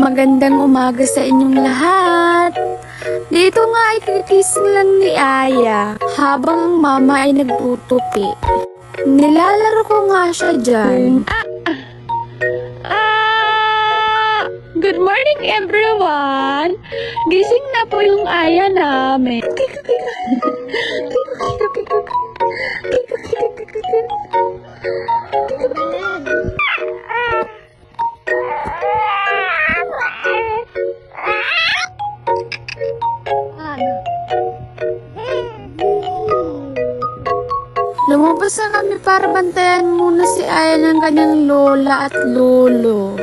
Magandang umaga sa inyong lahat. Dito nga ay kinikising lang ni Aya habang ang mama ay nagtutupi. Nilalaro ko nga siya dyan. Good morning everyone! Gising na po yung Aya namin. Lumabas na kami para bantayan muna si Aya ng kanyang lola at lolo.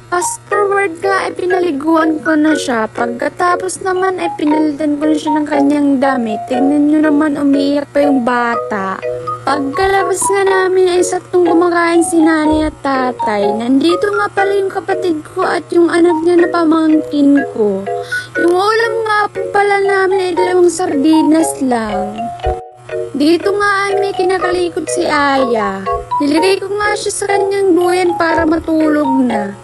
Fast forward nga ay pinaliguan ko na siya. Pagkatapos naman ay pinalitan ko na siya ng kanyang damit. Tignan nyo naman, umiiyak pa yung bata. Pagkalabas nga namin ay saktong kumakain si nanay at tatay. Nandito nga pala yung kapatid ko at yung anak niya na pamangkin ko. Yung ulam nga po pala namin ay 2 sardinas lang. Dito nga ay may kinakalikot si Aya. Nilagay ko nga siya sa kanyang duyan para matulog na.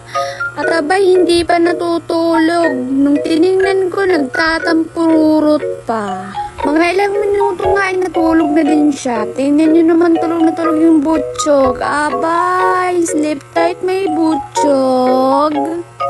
At abay, hindi pa natutulog. Nung tiningnan ko, nagtatampururot pa. Mga ilang minuto nga ay natulog na din siya. Tingnan nyo naman, tulog na tulog yung butchog. Abay, sleep tight may butchog.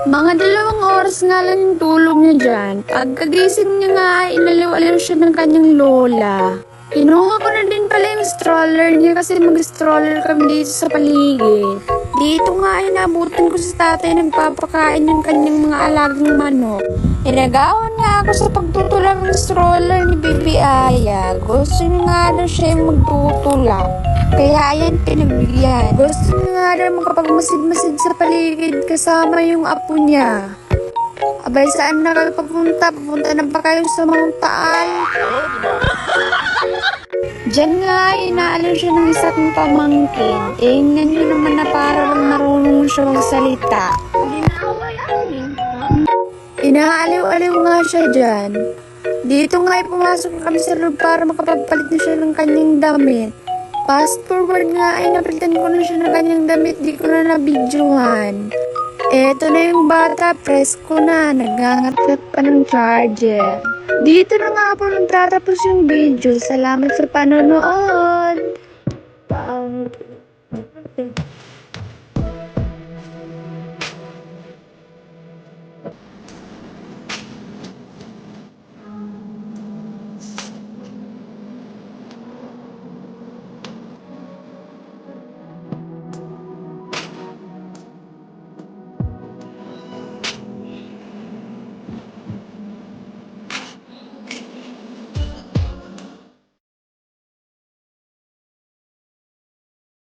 Mga 2 oras nga lang yung tulog niya dyan. Pagkagising niya nga ay inaliw-aliw siya ng kanyang lola. Kinuha ko na din pala yung stroller niya kasi mag-stroller kami dito sa paligid. Dito nga ay nabutan ko sa tatay nagpapakain ng kanyang mga alagang manok. Inagawan nga ako sa pagtutulak ng stroller ni Baby Aya. Gusto niya nga daw siya yung magtutulak. Kaya ayan pinagbigyan. Gusto niya nga daw makapagmasid-masid sa paligid kasama yung apo niya. Abay, saan na kayo papunta? Papunta na ba kayo sa Mount Taal? Diyan nga, inaaliw siya ng isang pamangkin. Tingnan nyo naman na parang marunong siya magsalita. Inaaliw-aliw nga siya dyan. Dito nga ay pumasok kami sa loob para makapagpalit na siya ng kanyang damit. Fast forward nga ay napalitan ko na siya ng kanyang damit. Di ko na nabidyohan. Eto na yung bata, presko na, nagangat-ngat pa ng charger. Dito na nga po nagtatapos yung video. Salamat sa panonood.